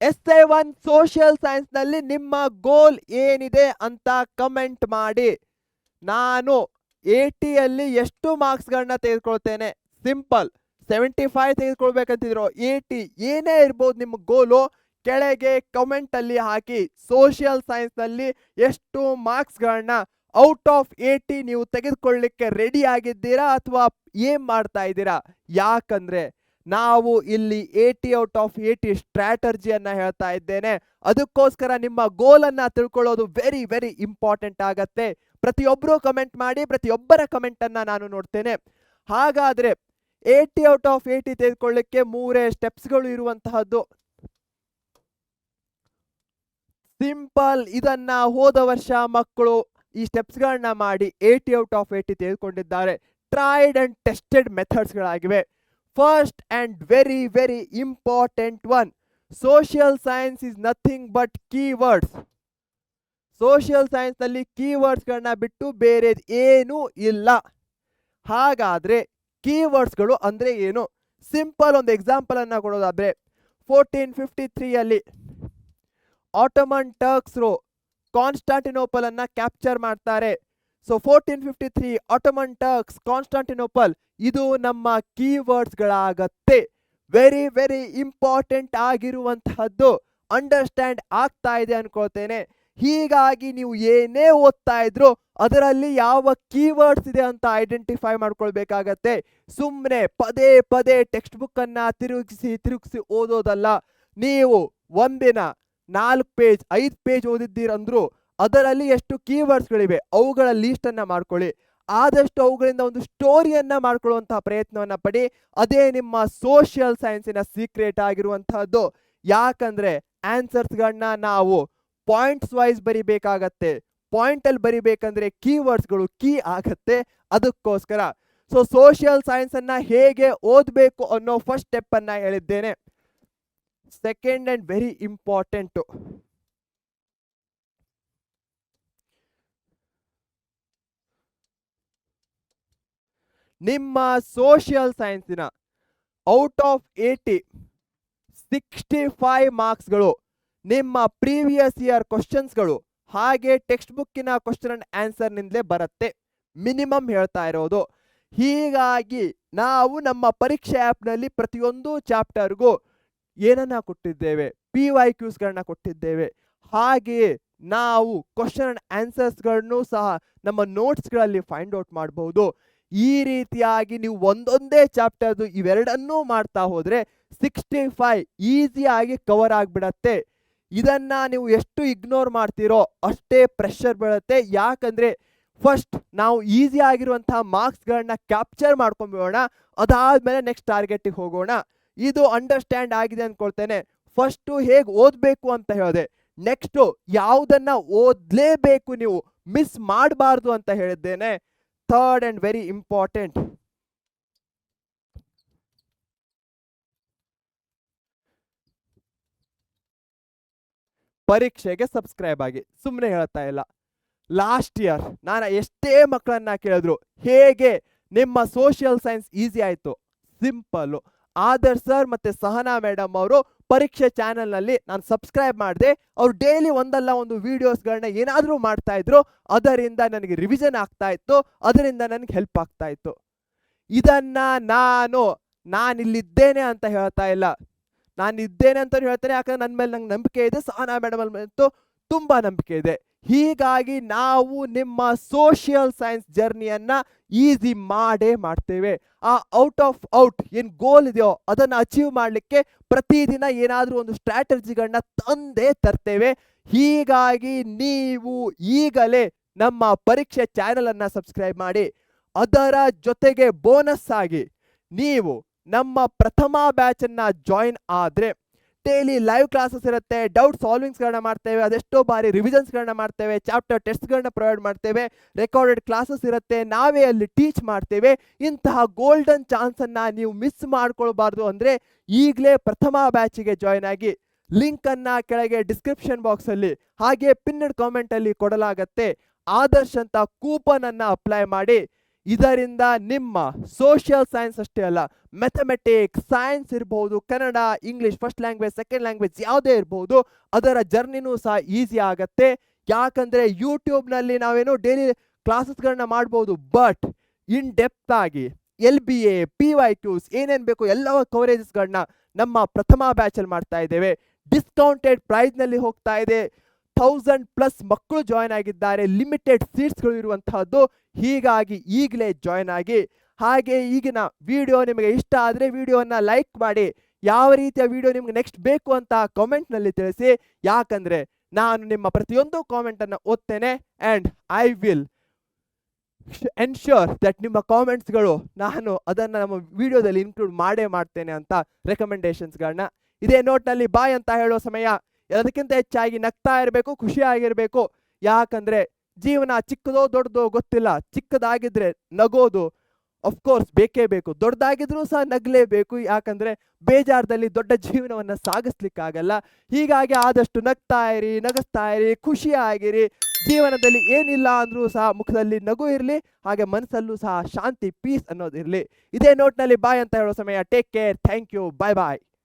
SA1 social science ನಲ್ಲಿ ನಿಮ್ಮ ಗೋಲ್ ಏನಿದೆ ಅಂತ ಕಮೆಂಟ್ ಮಾಡಿ. ನಾನು 80ಯಲ್ಲಿ ಎಷ್ಟು ಮಾರ್ಕ್ಸ್ಗಳನ್ನ ತೆಗೆದುಕೊಳ್ತೇನೆ? ಸಿಂಪಲ್. 75 ತೆಗೆದುಕೊಳ್ಬೇಕಂತಿದ್ರು, 80 ಏನೇ ಇರ್ಬೋದು ನಿಮ್ಮ ಗೋಲು, ಕೆಳಗೆ ಕಮೆಂಟ್ ಅಲ್ಲಿ ಹಾಕಿ. ಸೋಷಿಯಲ್ ಸೈನ್ಸ್ ನಲ್ಲಿ ಎಷ್ಟು ಮಾರ್ಕ್ಸ್ಗಳನ್ನ ಔಟ್ ಆಫ್ 80 ನೀವು ತೆಗೆದುಕೊಳ್ಳಿಕ್ಕೆ ರೆಡಿ ಆಗಿದ್ದೀರಾ ಅಥವಾ ಏನ್ ಮಾಡ್ತಾ ಇದ್ದೀರಾ? ಯಾಕಂದ್ರೆ ನಾವು ಇಲ್ಲಿ 80 ಔಟ್ ಆಫ್ 80 ಸ್ಟ್ರಾಟರ್ಜಿಯನ್ನ ಹೇಳ್ತಾ ಇದ್ದೇನೆ. ಅದಕ್ಕೋಸ್ಕರ ನಿಮ್ಮ ಗೋಲನ್ನ ತಿಳ್ಕೊಳ್ಳೋದು ವೆರಿ ವೆರಿ ಇಂಪಾರ್ಟೆಂಟ್ ಆಗತ್ತೆ. ಪ್ರತಿಯೊಬ್ಬರು ಕಮೆಂಟ್ ಮಾಡಿ, ಪ್ರತಿಯೊಬ್ಬರ ಕಮೆಂಟ್ ಅನ್ನ ನಾನು ನೋಡ್ತೇನೆ. ಹಾಗಾದ್ರೆ 80 ಔಟ್ ಆಫ್ 80 ತೆಗೆದುಕೊಳ್ಳಿಕ್ಕೆ 3 ಸ್ಟೆಪ್ಸ್ಗಳು ಇರುವಂತಹದ್ದು. ಸಿಂಪಲ್. ಇದನ್ನ ಹೋದ ವರ್ಷ ಮಕ್ಕಳು ಈ ಸ್ಟೆಪ್ಸ್ಗಳನ್ನ ಮಾಡಿ 80 ಔಟ್ ಆಫ್ 80 ತೆಗೆದುಕೊಂಡಿದ್ದಾರೆ. ಟ್ರೈಡ್ ಅಂಡ್ ಟೆಸ್ಟೆಡ್ ಮೆಥಡ್ಸ್ಗಳಾಗಿವೆ. First and very very important one, social science is nothing but keywords. Social science ನಲ್ಲಿ ಕೀವರ್ಡ್ಸ್ಗಳನ್ನ ಬಿಟ್ಟು ಬೇರೆ ಏನೂ ಇಲ್ಲ. ಹಾಗಾದ್ರೆ ಕೀವರ್ಡ್ಸ್ಗಳು ಅಂದ್ರೆ ಏನು? ಸಿಂಪಲ್ ಒಂದು ಎಕ್ಸಾಂಪಲ್ ಅನ್ನ ಕೊಡೋದಾದ್ರೆ, 1453 ಅಲ್ಲಿ ಆಟೋಮನ್ ಟರ್ಕ್ಸ್ರು ಕಾನ್ಸ್ಟಾಂಟಿನೋಪಲ್ ಅನ್ನ ಕ್ಯಾಪ್ಚರ್ ಮಾಡ್ತಾರೆ. ಸೊ 1453 ಆಟೋಮನ್ ಟರ್ಕ್ಸ್, ಕಾನ್ಸ್ಟಾಂಟಿನೋಪಲ್, ಇದು ನಮ್ಮ ಕೀವರ್ಡ್ಸ್ಗಳಾಗತ್ತೆ. ವೆರಿ ವೆರಿ ಇಂಪಾರ್ಟೆಂಟ್ ಆಗಿರುವಂತಹದ್ದು. ಅಂಡರ್ಸ್ಟ್ಯಾಂಡ್ ಆಗ್ತಾ ಇದೆ ಅನ್ಕೊಳ್ತೇನೆ. ಹೀಗಾಗಿ ನೀವು ಏನೇ ಓದ್ತಾ ಇದ್ರು ಅದರಲ್ಲಿ ಯಾವ ಕೀವರ್ಡ್ಸ್ ಇದೆ ಅಂತ ಐಡೆಂಟಿಫೈ ಮಾಡ್ಕೊಳ್ಬೇಕಾಗತ್ತೆ. ಸುಮ್ಮನೆ ಪದೇ ಪದೇ ಟೆಕ್ಸ್ಟ್ ಬುಕ್ ಅನ್ನ ತಿರುಗಿಸಿ ಓದೋದಲ್ಲ. ನೀವು ಒಂದಿನ 4 ಪೇಜ್ 5 ಪೇಜ್ ಓದಿದ್ದೀರಂದ್ರು ಅದರಲ್ಲಿ ಎಷ್ಟು ಕೀವರ್ಡ್ಸ್ಗಳಿವೆ ಅವುಗಳ ಲೀಸ್ಟ್ ಅನ್ನ ಮಾಡ್ಕೊಳ್ಳಿ. ಆದಷ್ಟು ಅವುಗಳಿಂದ ಒಂದು ಸ್ಟೋರಿಯನ್ನ ಮಾಡ್ಕೊಳ್ಳುವಂತಹ ಪ್ರಯತ್ನವನ್ನ ಪಡಿ. ಅದೇ ನಿಮ್ಮ ಸೋಷಿಯಲ್ ಸೈನ್ಸಿನ ಸೀಕ್ರೆಟ್ ಆಗಿರುವಂತಹದ್ದು. ಯಾಕಂದ್ರೆ ಆನ್ಸರ್ಸ್ಗಳನ್ನ ನಾವು ಪಾಯಿಂಟ್ಸ್ ವೈಸ್ ಬರಿಬೇಕಾಗತ್ತೆ. ಪಾಯಿಂಟ್ ಅಲ್ಲಿ ಬರಿಬೇಕಂದ್ರೆ ಕೀವರ್ಡ್ಸ್ಗಳು ಕೀ ಆಗತ್ತೆ. ಅದಕ್ಕೋಸ್ಕರ ಸೊ ಸೋಷಿಯಲ್ ಸೈನ್ಸ್ ಅನ್ನ ಹೇಗೆ ಓದಬೇಕು ಅನ್ನೋ ಫಸ್ಟ್ ಸ್ಟೆಪ್ ಅನ್ನ ಹೇಳಿದ್ದೇನೆ. ಸೆಕೆಂಡ್ ಅಂಡ್ ವೆರಿ ಇಂಪಾರ್ಟೆಂಟ್, ನಿಮ್ಮ ಸೋಷಿಯಲ್ ಸೈನ್ಸಿನ ಔಟ್ ಆಫ್ 80 65 ಮಾರ್ಕ್ಸ್ಗಳು ನಿಮ್ಮ ಪ್ರೀವಿಯಸ್ ಇಯರ್ ಕ್ವಶನ್ಸ್ಗಳು ಹಾಗೆ ಟೆಕ್ಸ್ಟ್ ಬುಕ್ಕಿನ ಕ್ವಶನ್ ಅಂಡ್ ಆನ್ಸರ್ ನಿಂದಲೇ ಬರುತ್ತೆ. ಮಿನಿಮಮ್ ಹೇಳ್ತಾ ಇರೋದು. ಹೀಗಾಗಿ ನಾವು ನಮ್ಮ ಪರೀಕ್ಷೆ ಆ್ಯಪ್ನಲ್ಲಿ ಪ್ರತಿಯೊಂದು ಚಾಪ್ಟರ್ಗೂ ಏನನ್ನ ಕೊಟ್ಟಿದ್ದೇವೆ? PYQsಗಳನ್ನ ಕೊಟ್ಟಿದ್ದೇವೆ. ಹಾಗೆಯೇ ನಾವು ಕ್ವಶನ್ ಅಂಡ್ ಆನ್ಸರ್ಸ್ಗಳನ್ನು ಸಹ ನಮ್ಮ ನೋಟ್ಸ್ಗಳಲ್ಲಿ ಫೈಂಡ್ ಔಟ್ ಮಾಡಬಹುದು. ಈ ರೀತಿಯಾಗಿ ನೀವು ಒಂದೊಂದೇ ಚಾಪ್ಟರ್ದು ಇವೆರಡನ್ನೂ ಮಾಡ್ತಾ ಹೋದ್ರೆ 65 ಈಸಿಯಾಗಿ ಕವರ್ ಆಗಿಬಿಡತ್ತೆ. ಇದನ್ನ ನೀವು ಎಷ್ಟು ಇಗ್ನೋರ್ ಮಾಡ್ತೀರೋ ಅಷ್ಟೇ ಪ್ರೆಷರ್ ಬೀಳುತ್ತೆ. ಯಾಕಂದ್ರೆ ಫಸ್ಟ್ ನಾವು ಈಸಿ ಆಗಿರುವಂತಹ ಮಾರ್ಕ್ಸ್ಗಳನ್ನ ಕ್ಯಾಪ್ಚರ್ ಮಾಡ್ಕೊಂಡ್ಬಿಡೋಣ, ಅದಾದ್ಮೇಲೆ ನೆಕ್ಸ್ಟ್ ಟಾರ್ಗೆಟಿಗೆ ಹೋಗೋಣ. ಇದು ಅಂಡರ್ಸ್ಟ್ಯಾಂಡ್ ಆಗಿದೆ ಅನ್ಕೊಳ್ತೇನೆ. ಫಸ್ಟು ಹೇಗೆ ಓದಬೇಕು ಅಂತ ಹೇಳಿದೆ, ನೆಕ್ಸ್ಟು ಯಾವುದನ್ನ ಓದಲೇಬೇಕು, ನೀವು ಮಿಸ್ ಮಾಡಬಾರ್ದು ಅಂತ ಹೇಳಿದ್ದೇನೆ. ಥರ್ಡ್ ಅಂಡ್ ವೆರಿ ಇಂಪಾರ್ಟೆಂಟ್, ಪರೀಕ್ಷೆಗೆ ಸಬ್ಸ್ಕ್ರೈಬ್ ಆಗಿ. ಸುಮ್ಮನೆ ಹೇಳ್ತಾ ಇಲ್ಲ. ಲಾಸ್ಟ್ ಇಯರ್ ನಾನು ಎಷ್ಟೇ ಮಕ್ಕಳನ್ನ ಕೇಳಿದ್ರು ಹೇಗೆ ನಿಮ್ಮ ಸೋಷಿಯಲ್ ಸೈನ್ಸ್ ಈಸಿ ಆಯಿತು? ಸಿಂಪಲ್ಲು. ಆದರ್ಶ್ ಸರ್ ಮತ್ತು ಸಹನಾ ಮೇಡಮ್ ಅವರು ಪರೀಕ್ಷೆ ಚಾನೆಲ್ನಲ್ಲಿ ನಾನು ಸಬ್ಸ್ಕ್ರೈಬ್ ಮಾಡಿದೆ. ಅವ್ರು ಡೈಲಿ ಒಂದಲ್ಲ ಒಂದು ವಿಡಿಯೋಸ್ಗಳನ್ನ ಏನಾದರೂ ಮಾಡ್ತಾ ಇದ್ರು. ಅದರಿಂದ ನನಗೆ ರಿವಿಷನ್ ಆಗ್ತಾ ಇತ್ತು, ಅದರಿಂದ ನನಗೆ ಹೆಲ್ಪ್ ಆಗ್ತಾ ಇತ್ತು. ಇದನ್ನ ನಾನಿಲ್ಲಿದ್ದೇನೆ ಅಂತ ಹೇಳ್ತಾ ಇಲ್ಲ. ನಾನು ಇದ್ದೇನೆ ಅಂತ ಹೇಳ್ತೇನೆ, ಯಾಕಂದ್ರೆ ನನ್ನ ಮೇಲೆ ನಂಗೆ ನಂಬಿಕೆ ಇದೆ, ಸಹನಾ ಮೇಡಮ್ ಅಂತೂ ತುಂಬ ನಂಬಿಕೆ ಇದೆ. ಹೀಗಾಗಿ ನಾವು ನಿಮ್ಮ ಸೋಷಿಯಲ್ ಸೈನ್ಸ್ ಜರ್ನಿಯನ್ನ ಈಸಿ ಮಾಡೇ ಮಾಡ್ತೇವೆ. ಆ ಔಟ್ ಆಫ್ ಔಟ್ ಏನು ಗೋಲ್ ಇದೆಯೋ ಅದನ್ನು ಅಚೀವ್ ಮಾಡಲಿಕ್ಕೆ ಪ್ರತಿದಿನ ಏನಾದರೂ ಒಂದು ಸ್ಟ್ರಾಟಜಿಗಳನ್ನ ತಂದೇ ತರ್ತೇವೆ. ಹೀಗಾಗಿ ನೀವು ಈಗಲೇ ನಮ್ಮ ಪರೀಕ್ಷೆ ಚಾನೆಲ್ ಅನ್ನ ಸಬ್ಸ್ಕ್ರೈಬ್ ಮಾಡಿ. ಅದರ ಜೊತೆಗೆ ಬೋನಸ್ ಆಗಿ ನೀವು ನಮ್ಮ ಪ್ರಥಮ ಬ್ಯಾಚ್ ಅನ್ನ ಜಾಯಿನ್ ಆದ್ರೆ ಡೈಲಿ ಲೈವ್ ಕ್ಲಾಸಸ್ ಇರುತ್ತೆ, ಡೌಟ್ ಸಾಲ್ವಿಂಗ್ಸ್ಗಳನ್ನ ಮಾಡ್ತೇವೆ, ಅದೆಷ್ಟೋ ಬಾರಿ ರಿವಿಷನ್ಸ್ಗಳನ್ನ ಮಾಡ್ತೇವೆ, ಚಾಪ್ಟರ್ ಟೆಸ್ಟ್ಗಳನ್ನ ಪ್ರೊವೈಡ್ ಮಾಡ್ತೇವೆ, ರೆಕಾರ್ಡೆಡ್ ಕ್ಲಾಸಸ್ ಇರುತ್ತೆ, ನಾವೇ ಅಲ್ಲಿ ಟೀಚ್ ಮಾಡ್ತೇವೆ. ಇಂತಹ ಗೋಲ್ಡನ್ ಚಾನ್ಸನ್ನು ನೀವು ಮಿಸ್ ಮಾಡ್ಕೊಳ್ಬಾರ್ದು ಅಂದರೆ ಈಗಲೇ ಪ್ರಥಮ ಬ್ಯಾಚಿಗೆ ಜಾಯಿನ್ ಆಗಿ. ಲಿಂಕನ್ನು ಕೆಳಗೆ ಡಿಸ್ಕ್ರಿಪ್ಷನ್ ಬಾಕ್ಸಲ್ಲಿ ಹಾಗೆ ಪಿನ್ನಡ್ ಕಾಮೆಂಟಲ್ಲಿ ಕೊಡಲಾಗತ್ತೆ. ಆದರ್ಶ್ ಅಂತ ಕೂಪನನ್ನು ಅಪ್ಲೈ ಮಾಡಿ. ಇದರಿಂದ ನಿಮ್ಮ ಸೋಷಿಯಲ್ ಸೈನ್ಸ್ ಅಷ್ಟೇ ಅಲ್ಲ, ಮ್ಯಾಥಮೆಟಿಕ್ಸ್, ಸೈನ್ಸ್ ಇರ್ಬೋದು, Kannada, English first language, second language ಯಾವುದೇ ಇರ್ಬೋದು, ಅದರ ಜರ್ನಿನೂ ಸಹ ಈಸಿ ಆಗತ್ತೆ. ಯಾಕಂದರೆ ಯೂಟ್ಯೂಬ್ನಲ್ಲಿ ನಾವೇನೋ ಡೈಲಿ ಕ್ಲಾಸಸ್ಗಳನ್ನ ಮಾಡ್ಬೋದು, ಬಟ್ ಇನ್ ಡೆಪ್ತ್ ಆಗಿ LBA, PYQs ಏನೇನು ಬೇಕು ಎಲ್ಲ ಕವರೇಜಸ್ಗಳನ್ನ ನಮ್ಮ ಪ್ರಥಮ ಬ್ಯಾಚಲ್ಲಿ ಮಾಡ್ತಾ ಇದ್ದೇವೆ. ಡಿಸ್ಕೌಂಟೆಡ್ ಪ್ರೈಸ್ನಲ್ಲಿ ಹೋಗ್ತಾ ಇದೆ. 1000+ ಮಕ್ಕಳು ಜಾಯ್ನ್ ಆಗಿದ್ದಾರೆ. ಲಿಮಿಟೆಡ್ ಸೀಟ್ಸ್ಗಳು ಇರುವಂತಹದ್ದು. ಹೀಗಾಗಿ ಈಗಲೇ ಜಾಯ್ನ್ ಆಗಿ. ಹಾಗೆ ಈಗಿನ ವಿಡಿಯೋ ನಿಮಗೆ ಇಷ್ಟ ಆದರೆ ವಿಡಿಯೋನ ಲೈಕ್ ಮಾಡಿ. ಯಾವ ರೀತಿಯ ವಿಡಿಯೋ ನಿಮ್ಗೆ ನೆಕ್ಸ್ಟ್ ಬೇಕು ಅಂತ ಕಾಮೆಂಟ್ನಲ್ಲಿ ತಿಳಿಸಿ. ಯಾಕಂದರೆ ನಾನು ನಿಮ್ಮ ಪ್ರತಿಯೊಂದು ಕಾಮೆಂಟನ್ನು ಓದ್ತೇನೆ and I will ensure that ನಿಮ್ಮ ಕಾಮೆಂಟ್ಸ್ಗಳು ನಾನು ಅದನ್ನು ನಮ್ಮ ವಿಡಿಯೋದಲ್ಲಿ ಇನ್ಕ್ಲೂಡ್ ಮಾಡ್ತೇನೆ ಅಂತ ರೆಕಮೆಂಡೇಶನ್ಸ್ಗಳನ್ನ. ಇದೇ ನೋಟ್ನಲ್ಲಿ ಬಾಯ್ ಅಂತ ಹೇಳೋ ಸಮಯ. ಅದಕ್ಕಿಂತ ಹೆಚ್ಚಾಗಿ ನಗ್ತಾ ಇರಬೇಕು, ಖುಷಿಯಾಗಿರಬೇಕು. ಯಾಕಂದರೆ ಜೀವನ ಚಿಕ್ಕದೋ ದೊಡ್ಡದೋ ಗೊತ್ತಿಲ್ಲ. ಚಿಕ್ಕದಾಗಿದ್ರೆ ನಗೋದು ಅಫ್ಕೋರ್ಸ್ ಬೇಕೇ ಬೇಕು, ದೊಡ್ಡದಾಗಿದ್ರೂ ಸಹ ನಗಲೇಬೇಕು. ಯಾಕಂದರೆ ಬೇಜಾರದಲ್ಲಿ ದೊಡ್ಡ ಜೀವನವನ್ನು ಸಾಗಿಸ್ಲಿಕ್ಕಾಗಲ್ಲ. ಹೀಗಾಗಿ ಆದಷ್ಟು ನಗ್ತಾ ಇರಿ, ನಗಿಸ್ತಾ ಇರಿ, ಖುಷಿಯಾಗಿರಿ. ಜೀವನದಲ್ಲಿ ಏನಿಲ್ಲ ಅಂದರೂ ಸಹ ಮುಖದಲ್ಲಿ ನಗು ಇರಲಿ, ಹಾಗೆ ಮನಸ್ಸಲ್ಲೂ ಸಹ ಶಾಂತಿ, ಪೀಸ್ ಅನ್ನೋದು ಇರಲಿ. ಇದೇ ನೋಟ್ನಲ್ಲಿ ಬಾಯ್ ಅಂತ ಹೇಳೋ ಸಮಯ. Take care, thank you, bye bye.